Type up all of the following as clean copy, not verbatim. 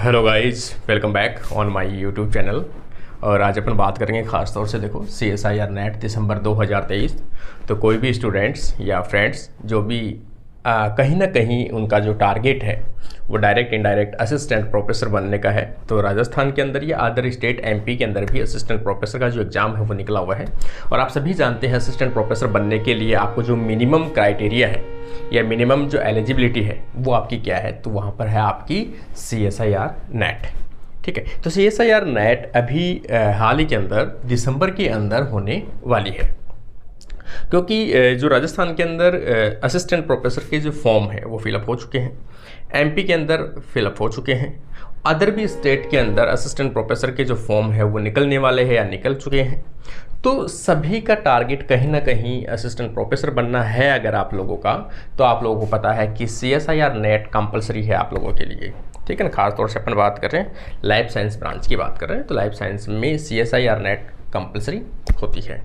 Hello guys, welcome back on my YouTube channel. और आज अपन बात करेंगे ख़ास तौर से देखो CSIR नेट दिसंबर 2023। तो कोई भी स्टूडेंट्स या फ्रेंड्स जो भी कहीं ना कहीं उनका जो टारगेट है वो डायरेक्ट इनडायरेक्ट असिस्टेंट प्रोफेसर बनने का है, तो राजस्थान के अंदर या अदर स्टेट MP के अंदर भी असिस्टेंट प्रोफेसर का जो एग्ज़ाम है वो निकला हुआ है। और आप सभी जानते हैं असिस्टेंट प्रोफेसर बनने के लिए आपको जो मिनिमम क्राइटेरिया है या मिनिमम जो एलिजिबिलिटी है वो आपकी क्या है, तो वहाँ पर है आपकी CSIR नेट। ठीक है, तो CSIR नेट अभी हाल ही के अंदर दिसंबर के अंदर होने वाली है, क्योंकि जो राजस्थान के अंदर असिस्टेंट प्रोफेसर के जो फॉर्म है वो फिलअप हो चुके हैं, MP के अंदर फिलअप हो चुके हैं, अदर भी स्टेट के अंदर असिस्टेंट प्रोफेसर के जो फॉर्म है वो निकलने वाले हैं या निकल चुके हैं। तो सभी का टारगेट कहीं ना कहीं असिस्टेंट प्रोफेसर बनना है। अगर आप लोगों का, तो आप लोगों को पता है कि CSIR नेट कंपलसरी है आप लोगों के लिए। ठीक है ना, खासतौर से अपन बात कर रहे हैं लाइफ साइंस ब्रांच की बात कर रहे हैं, तो लाइफ साइंस में CSIR नेट कंपलसरी होती है।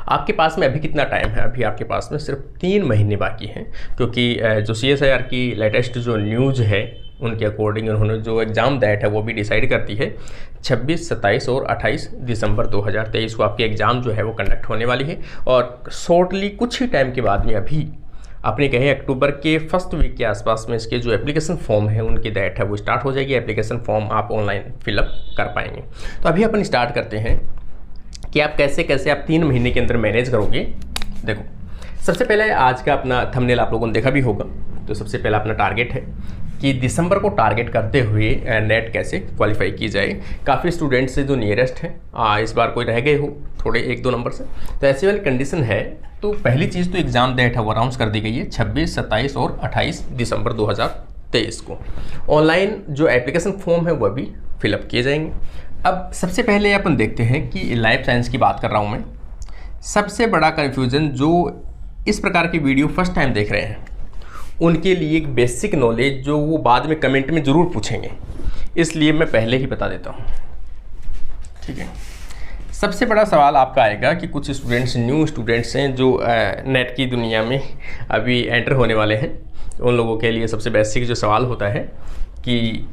आपके पास में अभी कितना टाइम है? अभी आपके पास में सिर्फ 3 महीने बाकी हैं, क्योंकि जो CSIR की लेटेस्ट जो न्यूज़ है उनके अकॉर्डिंग उन्होंने जो एग्ज़ाम डेट है वो भी डिसाइड करती है 26, 27 और 28 दिसंबर 2023 को आपकी एग्ज़ाम जो है वो कंडक्ट होने वाली है। और शॉर्टली कुछ ही टाइम के बाद में अभी अपने कहें अक्टूबर के फर्स्ट वीक के आसपास में इसके जो एप्लीकेशन फॉर्म है उनकी डेट है वो स्टार्ट हो जाएगी। एप्लीकेशन फॉर्म आप ऑनलाइन फिलअप कर पाएंगे। तो अभी अपन स्टार्ट करते हैं कि आप कैसे आप 3 महीने के अंदर मैनेज करोगे। देखो, सबसे पहले आज का अपना थंबनेल आप लोगों ने देखा भी होगा, तो सबसे पहला अपना टारगेट है कि दिसंबर को टारगेट करते हुए नेट कैसे क्वालिफाई की जाए। काफ़ी स्टूडेंट्स से जो नियरेस्ट हैं इस बार कोई रह गए हो थोड़े 1-2 नंबर से, तो ऐसी वाली कंडीशन है। तो पहली चीज़ तो एग्ज़ाम डेट है वो अनाउंस कर दी गई है 26, 27 और 28 दिसंबर 2023 को। ऑनलाइन जो एप्लीकेशन फॉर्म है वह भी फिलअप किए जाएंगे। अब सबसे पहले अपन देखते हैं कि लाइफ साइंस की बात कर रहा हूँ मैं। सबसे बड़ा कन्फ्यूज़न जो इस प्रकार की वीडियो फर्स्ट टाइम देख रहे हैं उनके लिए एक बेसिक नॉलेज जो वो बाद में कमेंट में ज़रूर पूछेंगे, इसलिए मैं पहले ही बता देता हूँ। ठीक है, सबसे बड़ा सवाल आपका आएगा कि कुछ स्टूडेंट्स न्यू स्टूडेंट्स हैं जो नेट की दुनिया में अभी एंटर होने वाले हैं। उन लोगों के लिए सबसे बेसिक जो सवाल होता है कि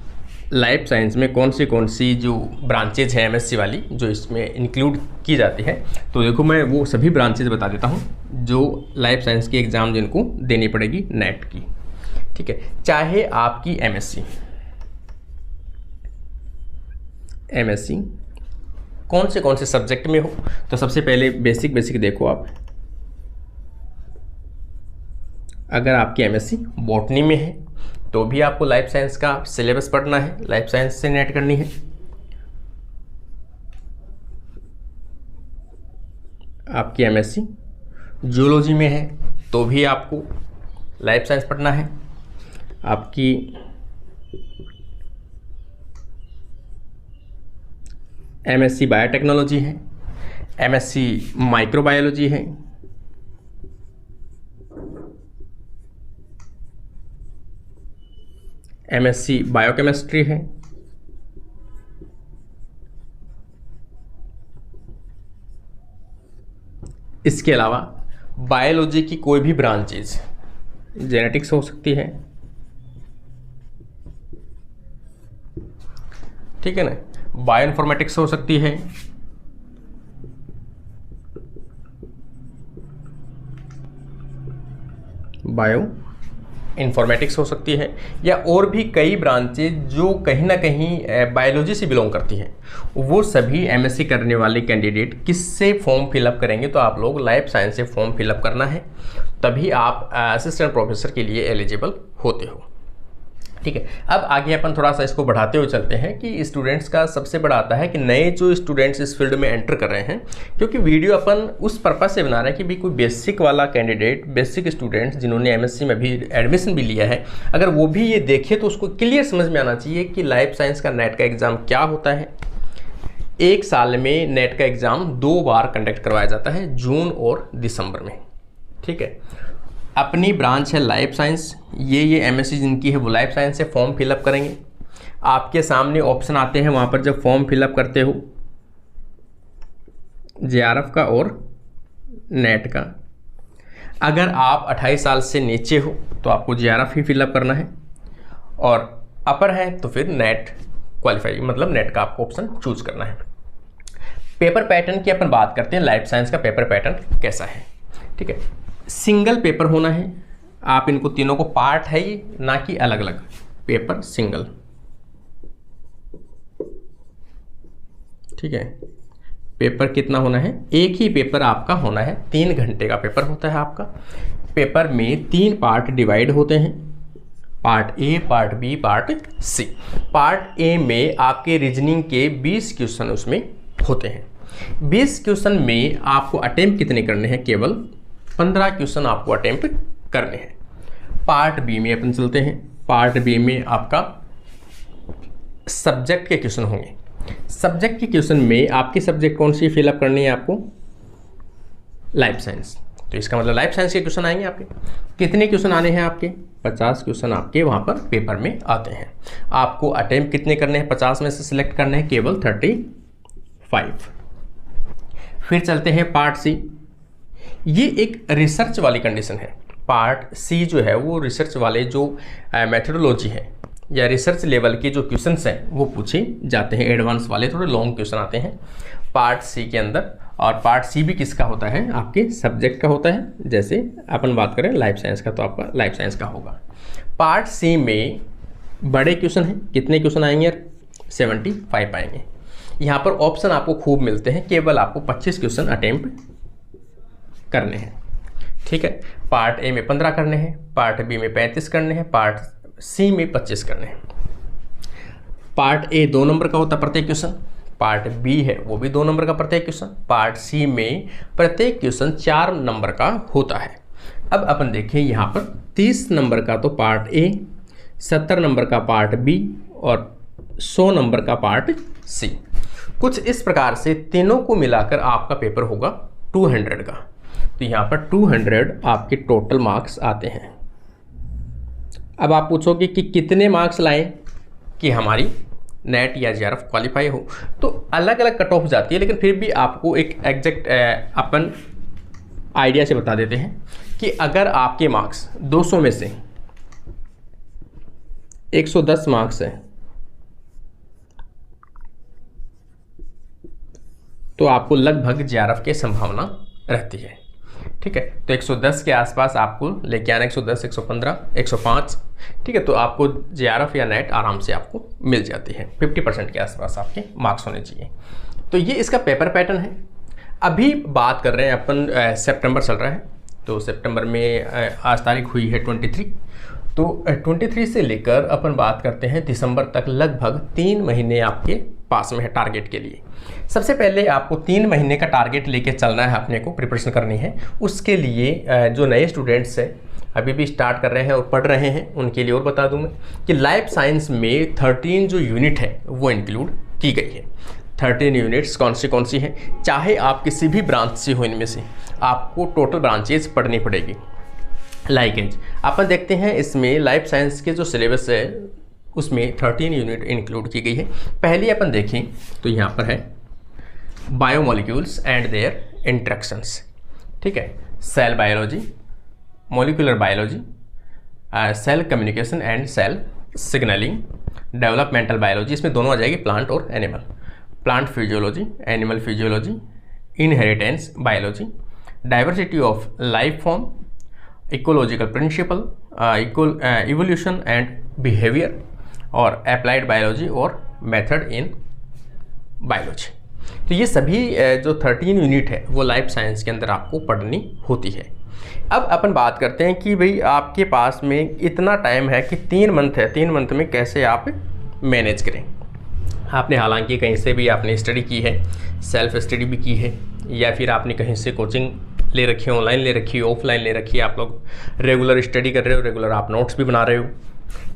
लाइफ साइंस में कौन सी जो ब्रांचेज हैं MSc वाली जो इसमें इंक्लूड की जाती है। तो देखो, मैं वो सभी ब्रांचेज बता देता हूँ जो लाइफ साइंस की एग्ज़ाम जिनको देनी पड़ेगी नेट की। ठीक है, चाहे आपकी MSc कौन से सब्जेक्ट में हो, तो सबसे पहले बेसिक देखो आप। अगर आपकी MSc बॉटनी में है तो भी आपको लाइफ साइंस का सिलेबस पढ़ना है, लाइफ साइंस से नेट करनी है। आपकी MSc जियोलॉजी में है तो भी आपको लाइफ साइंस पढ़ना है। आपकी MSc बायोटेक्नोलॉजी है, MSc माइक्रोबायोलॉजी है, MSc बायोकेमिस्ट्री है, इसके अलावा बायोलॉजी की कोई भी ब्रांचेज, जेनेटिक्स हो सकती है। ठीक है ना, बायोइन्फॉर्मेटिक्स हो सकती है, बायो इन्फॉर्मेटिक्स हो सकती है, या और भी कई ब्रांचेज जो कहीं ना कहीं बायोलॉजी से बिलोंग करती हैं। वो सभी MSc करने वाले कैंडिडेट किससे फॉर्म फिलअप करेंगे, तो आप लोग लाइफ साइंस से फॉर्म फिलअप करना है, तभी आप असिस्टेंट प्रोफेसर के लिए एलिजिबल होते हो। ठीक है, अब आगे अपन थोड़ा सा इसको बढ़ाते हुए चलते हैं कि स्टूडेंट्स का सबसे बड़ा आता है कि नए जो स्टूडेंट्स इस फील्ड में एंटर कर रहे हैं, क्योंकि वीडियो अपन उस पर्पस से बना रहे हैं कि भी कोई बेसिक वाला कैंडिडेट, बेसिक स्टूडेंट्स जिन्होंने MSc में भी एडमिशन भी लिया है, अगर वो भी ये देखे तो उसको क्लियर समझ में आना चाहिए कि लाइफ साइंस का नेट का एग्ज़ाम क्या होता है। 1 साल में नेट का एग्ज़ाम 2 बार कंडक्ट करवाया जाता है, जून और दिसंबर में। ठीक है, अपनी ब्रांच है लाइफ साइंस, ये MSc जिनकी है वो लाइफ साइंस से फॉर्म फिलअप करेंगे। आपके सामने ऑप्शन आते हैं वहाँ पर जब फॉर्म फिलअप करते हो JRF का और नेट का। अगर आप 28 साल से नीचे हो तो आपको JRF ही फिलअप करना है, और अपर है तो फिर नेट क्वालिफाई, मतलब नेट का आपको ऑप्शन चूज करना है। पेपर पैटर्न की अपन बात करते हैं, लाइफ साइंस का पेपर पैटर्न कैसा है। ठीक है, सिंगल पेपर होना है, आप इनको तीनों को पार्ट है ये, ना कि अलग अलग, पेपर सिंगल। ठीक है, पेपर कितना होना है, एक ही पेपर आपका होना है, 3 घंटे का पेपर होता है आपका। पेपर में 3 पार्ट डिवाइड होते हैं, part A, part B, part C. Part A में आपके रीजनिंग के 20 क्वेश्चन उसमें होते हैं। 20 क्वेश्चन में आपको अटेम्प्ट कितने करने हैं, केवल 15 क्वेश्चन आपको अटेम्प्ट करने हैं। पार्ट बी में अपन चलते हैं, पार्ट बी में आपका सब्जेक्ट के क्वेश्चन होंगे। सब्जेक्ट के क्वेश्चन में आपकी सब्जेक्ट कौन सी फिलअप करनी है आपको, लाइफ साइंस। तो इसका मतलब लाइफ साइंस के क्वेश्चन आएंगे आपके। कितने क्वेश्चन आने हैं आपके, 50 क्वेश्चन आपके वहाँ पर पेपर में आते हैं। आपको अटेम्प्ट कितने करने हैं, 50 में से सिलेक्ट करने हैं केवल 35। फिर चलते हैं पार्ट सी। ये एक रिसर्च वाली कंडीशन है। पार्ट सी जो है वो रिसर्च वाले जो मेथोडोलॉजी है या रिसर्च लेवल के जो क्वेश्चंस हैं वो पूछे जाते हैं, एडवांस वाले थोड़े लॉन्ग क्वेश्चन आते हैं पार्ट सी के अंदर। और पार्ट सी भी किसका होता है, आपके सब्जेक्ट का होता है। जैसे अपन बात करें लाइफ साइंस का, तो आपका लाइफ साइंस का होगा। पार्ट सी में बड़े क्वेश्चन हैं, कितने क्वेश्चन आएंगे यार, 75 आएंगे। यहाँ पर ऑप्शन आपको खूब मिलते हैं, केवल आपको 25 क्वेश्चन अटेम्प्ट करने हैं। ठीक है, पार्ट ए में 15 करने हैं, पार्ट बी में 35 करने हैं, पार्ट सी में 25 करने हैं। पार्ट ए 2 नंबर का होता है प्रत्येक क्वेश्चन, पार्ट बी है वो भी 2 नंबर का प्रत्येक क्वेश्चन, पार्ट सी में प्रत्येक क्वेश्चन 4 नंबर का होता है। अब अपन देखें यहाँ पर 30 नंबर का तो पार्ट ए, 70 नंबर का पार्ट बी और 100 नंबर का पार्ट सी। कुछ इस प्रकार से तीनों को मिलाकर आपका पेपर होगा 200 का। तो यहाँ पर 200 आपके टोटल मार्क्स आते हैं। अब आप पूछोगे कि कितने मार्क्स लाएं कि हमारी नेट या जेआरएफ क्वालिफाई हो, तो अलग अलग कट ऑफ जाती है, लेकिन फिर भी आपको एक एग्जैक्ट अपन आइडिया से बता देते हैं कि अगर आपके मार्क्स 200 में से 110 मार्क्स है तो आपको लगभग जेआरएफ की संभावना रहती है। ठीक है, तो 110 के आसपास आपको लेके आना, 110, 115, 105। ठीक है, तो आपको जेआरएफ या नेट आराम से आपको मिल जाती है। 50% के आसपास आपके मार्क्स होने चाहिए। तो ये इसका पेपर पैटर्न है। अभी बात कर रहे हैं अपन, सितंबर चल रहा है, तो सितंबर में आज तारीख हुई है 23। तो 23 से लेकर अपन बात करते हैं दिसंबर तक, लगभग 3 महीने आपके पास में है टारगेट के लिए। सबसे पहले आपको 3 महीने का टारगेट लेके चलना है, अपने को प्रिपरेशन करनी है। उसके लिए जो नए स्टूडेंट्स हैं, अभी भी स्टार्ट कर रहे हैं और पढ़ रहे हैं, उनके लिए और बता दूं मैं कि लाइफ साइंस में 13 जो यूनिट है वो इंक्लूड की गई है। 13 यूनिट्स कौन सी हैं, चाहे आप किसी भी ब्रांच से हो, इनमें से आपको टोटल ब्रांचेज पढ़नी पड़ेगी। लाइकेज अपन देखते हैं, इसमें लाइफ साइंस के जो सिलेबस है उसमें 13 यूनिट इंक्लूड की गई है। पहले अपन देखें तो यहाँ पर है बायोमोलिक्यूल्स एंड देयर इंटरेक्शंस। ठीक है, cell biology, molecular biology, cell communication and cell signalling, developmental biology, इसमें दोनों आ जाएगी, प्लांट और animal, plant physiology, animal physiology, inheritance biology, diversity of life form, ecological principle, evolution and behaviour, और applied biology और method in biology. तो ये सभी जो 13 यूनिट है वो लाइफ साइंस के अंदर आपको पढ़नी होती है। अब अपन बात करते हैं कि भाई आपके पास में इतना टाइम है कि 3 मंथ है, 3 मंथ में कैसे आप मैनेज करें। आपने हालांकि कहीं से भी आपने स्टडी की है, सेल्फ स्टडी भी की है, या फिर आपने कहीं से कोचिंग ले रखी है, ऑनलाइन ले रखी है, ऑफलाइन ले रखी है, आप लोग रेगुलर स्टडी कर रहे हो, रेगुलर आप नोट्स भी बना रहे हो।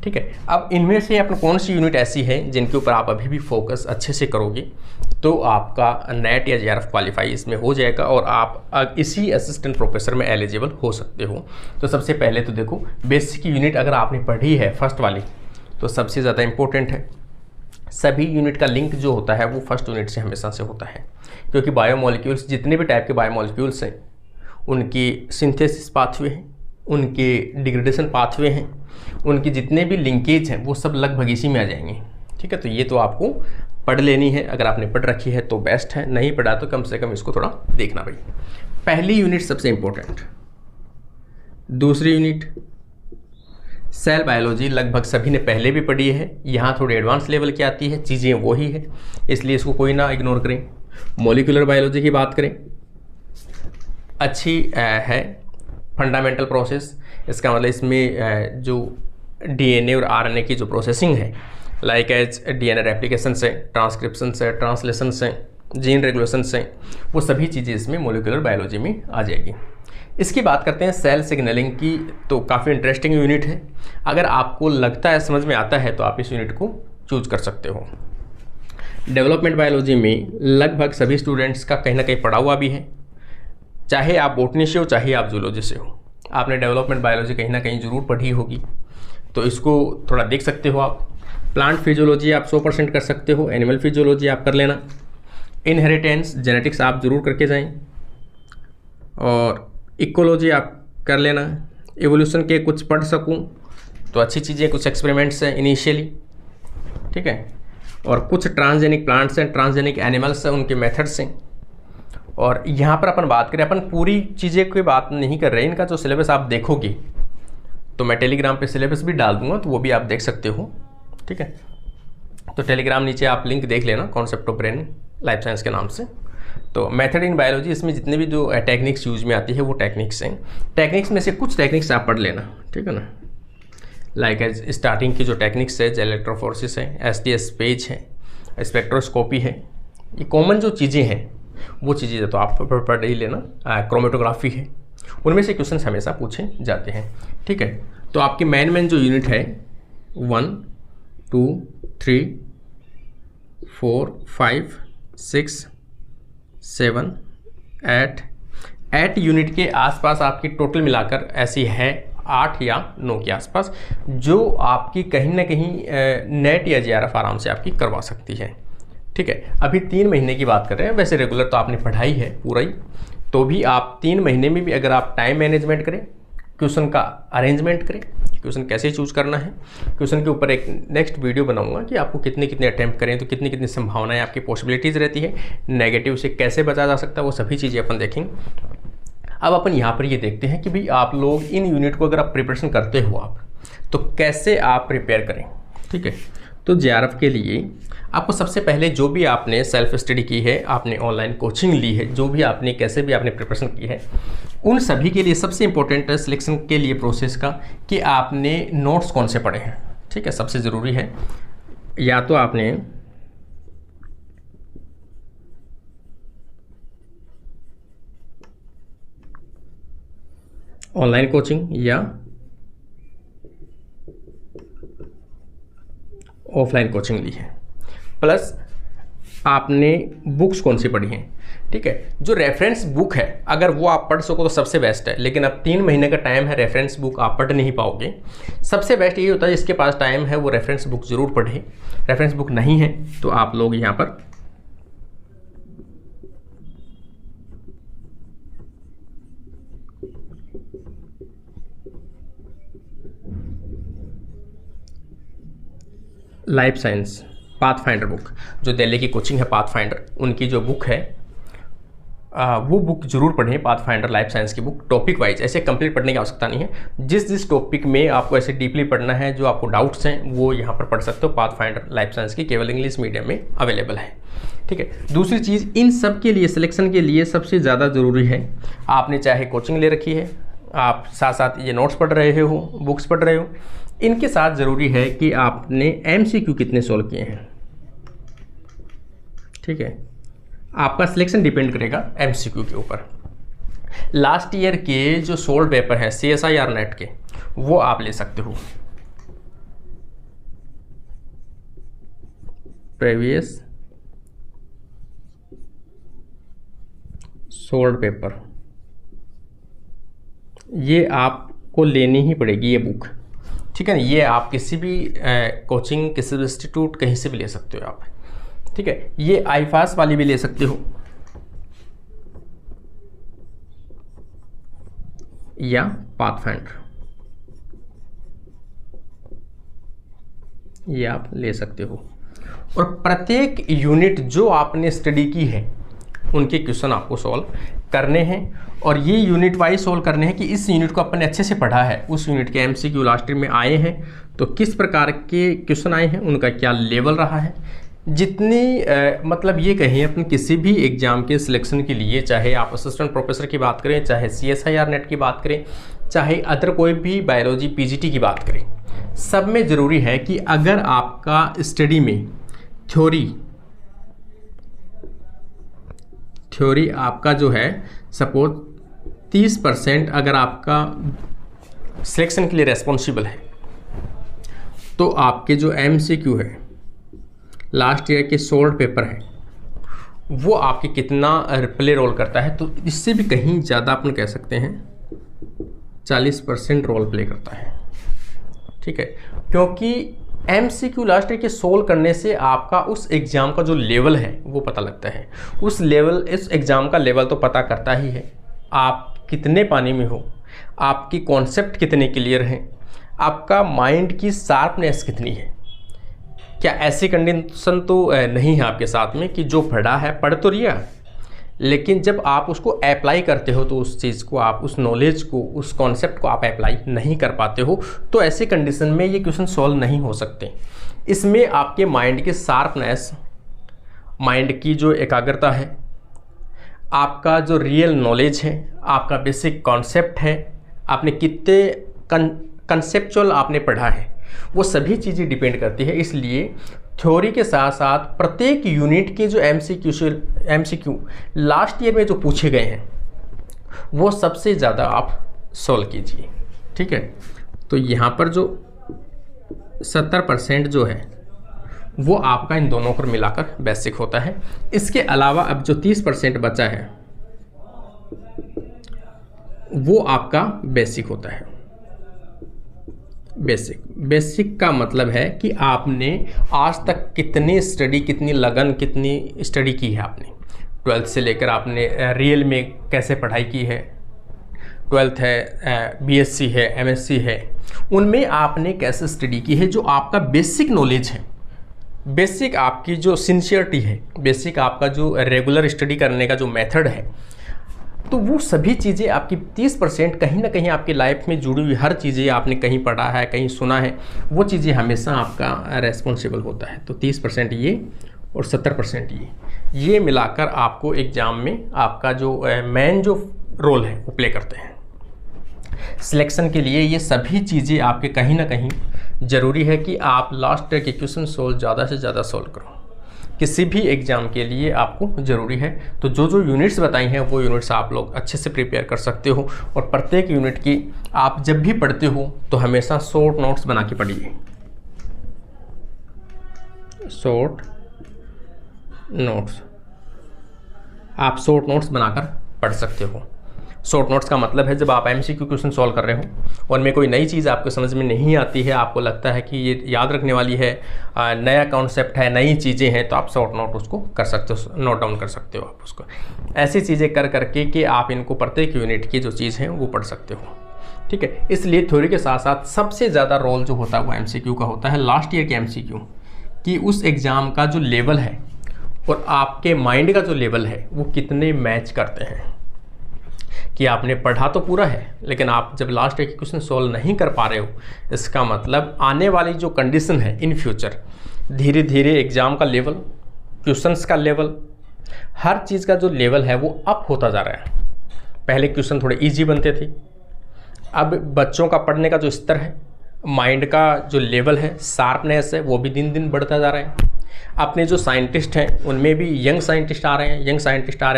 ठीक है, अब इनमें से अपनी कौन सी यूनिट ऐसी है जिनके ऊपर आप अभी भी फोकस अच्छे से करोगे तो आपका नेट या जेआरएफ क्वालिफाई इसमें हो जाएगा और आप इसी असिस्टेंट प्रोफेसर में एलिजिबल हो सकते हो। तो सबसे पहले तो देखो, बेसिक यूनिट अगर आपने पढ़ी है फर्स्ट वाली तो सबसे ज़्यादा इंपॉर्टेंट है। सभी यूनिट का लिंक जो होता है वो फर्स्ट यूनिट से हमेशा से होता है, क्योंकि बायोमोलिक्यूल्स, जितने भी टाइप के बायोमोलिक्यूल्स हैं उनकी सिंथेसिस पाथवे है, उनके डिग्रेडेशन पाथवे हैं, उनके जितने भी लिंकेज हैं वो सब लगभग इसी में आ जाएंगे। ठीक है, तो ये तो आपको पढ़ लेनी है। अगर आपने पढ़ रखी है तो बेस्ट है, नहीं पढ़ा तो कम से कम इसको थोड़ा देखना भाई। पहली यूनिट सबसे इंपॉर्टेंट, दूसरी यूनिट सेल बायोलॉजी लगभग सभी ने पहले भी पढ़ी है, यहाँ थोड़ी एडवांस लेवल की आती है, चीज़ें वही है, इसलिए इसको कोई ना इग्नोर करें। मॉलिक्यूलर बायोलॉजी की बात करें, अच्छी है। फंडामेंटल प्रोसेस, इसका मतलब इसमें जो डीएनए और आरएनए की जो प्रोसेसिंग है, लाइक एज डीएनए रेप्लिकेशन से, ट्रांसक्रिप्शन से, ट्रांसलेशन से, जीन रेगुलेशन से, वो सभी चीज़ें इसमें मॉलिक्यूलर बायोलॉजी में आ जाएगी। इसकी बात करते हैं सेल सिग्नलिंग की, तो काफ़ी इंटरेस्टिंग यूनिट है। अगर आपको लगता है समझ में आता है तो आप इस यूनिट को चूज कर सकते हो। डेवलपमेंट बायोलॉजी में लगभग सभी स्टूडेंट्स का कहीं ना कहीं पढ़ा हुआ भी है, चाहे आप बॉटनी से हो चाहे आप जूलॉजी से हो, आपने डेवलपमेंट बायोलॉजी कहीं ना कहीं ज़रूर पढ़ी होगी, तो इसको थोड़ा देख सकते हो आप। प्लांट फिजियोलॉजी आप 100% कर सकते हो, एनिमल फिजियोलॉजी आप कर लेना, इनहेरिटेंस जेनेटिक्स आप ज़रूर करके जाएं, और इकोलॉजी आप कर लेना। एवोल्यूशन के कुछ पढ़ सकूं तो अच्छी चीज़ें, कुछ एक्सपेरिमेंट्स हैं इनिशियली, ठीक है, और कुछ ट्रांसजेनिक प्लांट्स हैं, ट्रांसजेनिक एनिमल्स हैं, उनके मेथड्स हैं। और यहाँ पर अपन बात करें, अपन पूरी चीज़ें की बात नहीं कर रहे, इनका जो सिलेबस आप देखोगे तो मैं टेलीग्राम पे सिलेबस भी डाल दूंगा, तो वो भी आप देख सकते हो। ठीक है, तो टेलीग्राम नीचे आप लिंक देख लेना, concept of brain life science के नाम से। तो मेथड इन बायोलॉजी, इसमें जितने भी जो टेक्निक्स यूज में आती है वो टेक्निक्स हैं। टेक्निक्स में से कुछ टेक्निक्स आप पढ़ लेना, ठीक है ना, लाइक एज स्टार्टिंग की जो टेक्निक्स है, इलेक्ट्रोफोरेसिस है, एसटीएस पेज है, स्पेक्ट्रोस्कोपी है, ये कॉमन जो चीज़ें हैं वो चीज़ें तो आप पढ़ ही लेना। क्रोमेटोग्राफी है, उनमें से क्वेश्चन हमेशा पूछे जाते हैं। ठीक है, तो आपकी मेन जो यूनिट है 1, 2, 3, 4, 5, 6, 7, 8 यूनिट के आसपास आपकी टोटल मिलाकर ऐसी है 8 या 9 के आसपास, जो आपकी कहीं ना कहीं नेट या जेआरएफ आराम से आपकी करवा सकती है। ठीक है, अभी 3 महीने की बात कर रहे हैं, वैसे रेगुलर तो आपने पढ़ाई है पूरा ही, तो भी आप 3 महीने में भी अगर आप टाइम मैनेजमेंट करें, क्वेश्चन का अरेंजमेंट करें, क्वेश्चन कैसे चूज करना है, क्वेश्चन के ऊपर एक नेक्स्ट वीडियो बनाऊंगा कि आपको कितने अटैम्प्ट करें तो कितनी कितनी संभावनाएं आपकी पॉसिबिलिटीज़ रहती है, नेगेटिव से कैसे बचा जा सकता है, वो सभी चीज़ें अपन देखेंगे। अब अपन यहाँ पर ये देखते हैं कि भाई आप लोग इन यूनिट को अगर आप प्रिपरेशन करते हो आप, तो कैसे आप प्रिपेयर करें। ठीक है, तो जेआरएफ के लिए आपको सबसे पहले जो भी आपने सेल्फ स्टडी की है, आपने ऑनलाइन कोचिंग ली है, जो भी आपने कैसे भी आपने प्रिपरेशन की है, उन सभी के लिए सबसे इम्पोर्टेंट है सिलेक्शन के लिए प्रोसेस का कि आपने नोट्स कौन से पढ़े हैं। ठीक है, सबसे ज़रूरी है, या तो आपने ऑनलाइन कोचिंग या ऑफलाइन कोचिंग ली है, प्लस आपने बुक्स कौन सी पढ़ी हैं। ठीक है, जो रेफरेंस बुक है अगर वो आप पढ़ सको तो सबसे बेस्ट है, लेकिन अब 3 महीने का टाइम है, रेफरेंस बुक आप पढ़ नहीं पाओगे। सबसे बेस्ट ये होता है जिसके पास टाइम है वो रेफरेंस बुक ज़रूर पढ़े। रेफरेंस बुक नहीं है तो आप लोग यहाँ पर लाइफ साइंस पाथफाइंडर बुक, जो दिल्ली की कोचिंग है पाथफाइंडर, उनकी जो बुक है वो बुक जरूर पढ़ें। पाथफाइंडर लाइफ साइंस की बुक टॉपिक वाइज, ऐसे कंप्लीट पढ़ने की आवश्यकता नहीं है। जिस टॉपिक में आपको ऐसे डीपली पढ़ना है, जो आपको डाउट्स हैं, वो यहाँ पर पढ़ सकते हो। पाथफाइंडर लाइफ साइंस की केवल इंग्लिश मीडियम में अवेलेबल है। ठीक है, दूसरी चीज़, इन सब के लिए सिलेक्शन के लिए सबसे ज़्यादा ज़रूरी है, आपने चाहे कोचिंग ले रखी है, आप साथ साथ ये नोट्स पढ़ रहे हो, बुक्स पढ़ रहे हो, इनके साथ ज़रूरी है कि आपने MCQ कितने सोल्व किए हैं। ठीक है, आपका सिलेक्शन डिपेंड करेगा MCQ के ऊपर। लास्ट ईयर के जो सोल्व पेपर हैं CSIR नेट के, वो आप ले सकते हो। प्रीवियस सोल्व पेपर, ये आपको लेनी ही पड़ेगी ये बुक। ठीक है ना, ये आप किसी भी कोचिंग, किसी भी इंस्टीट्यूट, कहीं से भी ले सकते हो आप। ठीक है, ये IFAS वाली भी ले सकते हो, या पाथफाइंडर, ये आप ले सकते हो। और प्रत्येक यूनिट जो आपने स्टडी की है उनके क्वेश्चन आपको सॉल्व करने हैं, और ये यूनिट वाइज सॉल्व करने हैं कि इस यूनिट को अपन ने अच्छे से पढ़ा है, उस यूनिट के एमसीक्यू लास्ट ईयर में आए हैं तो किस प्रकार के क्वेश्चन आए हैं, उनका क्या लेवल रहा है। जितनी मतलब ये कहें अपन किसी भी एग्ज़ाम के सिलेक्शन के लिए, चाहे आप असिस्टेंट प्रोफेसर की बात करें, चाहे CSIR नेट की बात करें, चाहे अदर कोई भी बायोलॉजी PGT की बात करें, सब में ज़रूरी है कि अगर आपका स्टडी में थ्योरी आपका जो है सपोज 30% अगर आपका सिलेक्शन के लिए रेस्पॉन्सिबल है, तो आपके जो MCQ है लास्ट ईयर के सोल्ड पेपर है वो आपके कितना प्ले रोल करता है, तो इससे भी कहीं ज़्यादा अपन कह सकते हैं 40% रोल प्ले करता है। ठीक है, क्योंकि MCQ लास्ट ईयर के सोल्व करने से आपका उस एग्ज़ाम का जो लेवल है वो पता लगता है। उस एग्ज़ाम का लेवल तो पता करता ही है, आप कितने पानी में हो, आपकी कॉन्सेप्ट कितने क्लियर हैं, आपका माइंड की शार्पनेस कितनी है। क्या ऐसी कंडीशन तो नहीं है आपके साथ में कि जो पढ़ा है पढ़ तो लिया, लेकिन जब आप उसको अप्लाई करते हो तो उस चीज़ को आप, उस नॉलेज को, उस कॉन्सेप्ट को आप अप्लाई नहीं कर पाते हो, तो ऐसे कंडीशन में ये क्वेश्चन सॉल्व नहीं हो सकते। इसमें आपके माइंड की शार्पनेस, माइंड की जो एकाग्रता है, आपका जो रियल नॉलेज है, आपका बेसिक कॉन्सेप्ट है, आपने कितने कंसेप्चुअल आपने पढ़ा है, वो सभी चीज़ें डिपेंड करती है। इसलिए थ्योरी के साथ साथ प्रत्येक यूनिट के जो MCQ लास्ट ईयर में जो पूछे गए हैं वो सबसे ज़्यादा आप सॉल्व कीजिए। ठीक है, तो यहाँ पर जो 70% जो है वो आपका इन दोनों को मिलाकर बेसिक होता है। इसके अलावा अब जो 30% बचा है वो आपका बेसिक होता है। बेसिक का मतलब है कि आपने आज तक कितनी लगन, कितनी स्टडी की है आपने। 12th से लेकर आपने रियल में कैसे पढ़ाई की है, 12th है, BSc है, MSc है, उनमें आपने कैसे स्टडी की है। जो आपका बेसिक नॉलेज है, बेसिक आपकी जो सिंसियरिटी है, बेसिक आपका जो रेगुलर स्टडी करने का जो मेथड है, तो वो सभी चीज़ें आपकी 30% कहीं ना कहीं आपकी लाइफ में जुड़ी हुई हर चीज़ें आपने कहीं पढ़ा है, कहीं सुना है, वो चीज़ें हमेशा आपका रेस्पॉन्सिबल होता है। तो 30% ये और 70% ये मिलाकर आपको एग्ज़ाम में आपका जो मेन जो रोल है वो प्ले करते हैं। सिलेक्शन के लिए ये सभी चीज़ें आपके कहीं ना कहीं ज़रूरी है कि आप लास्ट ईयर के क्वेश्चन सोल्व ज़्यादा से ज़्यादा सोल्व करो। किसी भी एग्ज़ाम के लिए आपको ज़रूरी है। तो जो जो यूनिट्स बताई हैं वो यूनिट्स आप लोग अच्छे से प्रिपेयर कर सकते हो, और प्रत्येक यूनिट की आप जब भी पढ़ते हो तो हमेशा शॉर्ट नोट्स बना के पढ़िए। शॉर्ट नोट्स आप शॉर्ट नोट्स बनाकर पढ़ सकते हो। शॉर्ट नोट्स का मतलब है जब आप MCQ क्वेश्चन सॉल्व कर रहे हो और में कोई नई चीज़ आपको समझ में नहीं आती है, आपको लगता है कि ये याद रखने वाली है, नया कॉन्सेप्ट है, नई चीज़ें हैं, तो आप शॉर्ट नोट उसको कर सकते हो, नोट डाउन कर सकते हो आप उसको। ऐसी चीज़ें कर करके कि आप इनको प्रत्येक यूनिट की जो चीज़ है वो पढ़ सकते हो। ठीक है, इसलिए थ्योरी के साथ साथ सबसे ज़्यादा रोल जो होता है वो MCQ का होता है। लास्ट ईयर के MCQ कि उस एग्ज़ाम का जो लेवल है और आपके माइंड का जो लेवल है वो कितने मैच करते हैं। कि आपने पढ़ा तो पूरा है, लेकिन आप जब लास्ट ईयर के क्वेश्चन सॉल्व नहीं कर पा रहे हो, इसका मतलब आने वाली जो कंडीशन है इन फ्यूचर, धीरे धीरे एग्ज़ाम का लेवल, क्वेश्चंस का लेवल, हर चीज़ का जो लेवल है वो अप होता जा रहा है। पहले क्वेश्चन थोड़े इजी बनते थे, अब बच्चों का पढ़ने का जो स्तर है, माइंड का जो लेवल है, शार्पनेस है, वो भी दिन दिन बढ़ता जा रहा है। अपने जो साइंटिस्ट हैं उनमें भी यंग साइंटिस्ट आ रहे हैं,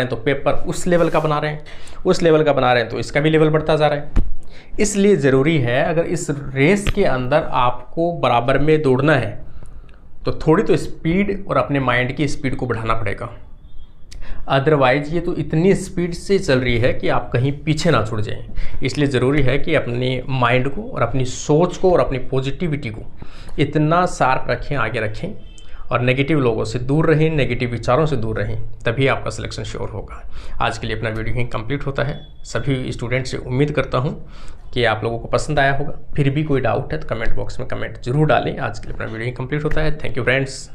तो पेपर उस लेवल का बना रहे हैं, तो इसका भी लेवल बढ़ता जा रहा है। इसलिए ज़रूरी है अगर इस रेस के अंदर आपको बराबर में दौड़ना है तो थोड़ी तो स्पीड और अपने माइंड की स्पीड को बढ़ाना पड़ेगा। अदरवाइज ये तो इतनी स्पीड से चल रही है कि आप कहीं पीछे ना छूट जाएं। इसलिए ज़रूरी है कि अपने माइंड को और अपनी सोच को और अपनी पॉजिटिविटी को इतना शार्प रखें, आगे रखें, और नेगेटिव लोगों से दूर रहें, नेगेटिव विचारों से दूर रहें, तभी आपका सिलेक्शन श्योर होगा। आज के लिए अपना वीडियो यहीं कंप्लीट होता है। सभी स्टूडेंट से उम्मीद करता हूँ कि आप लोगों को पसंद आया होगा। फिर भी कोई डाउट है तो कमेंट बॉक्स में कमेंट जरूर डालें। आज के लिए अपना वीडियो यहीं कंप्लीट होता है। Thank you friends.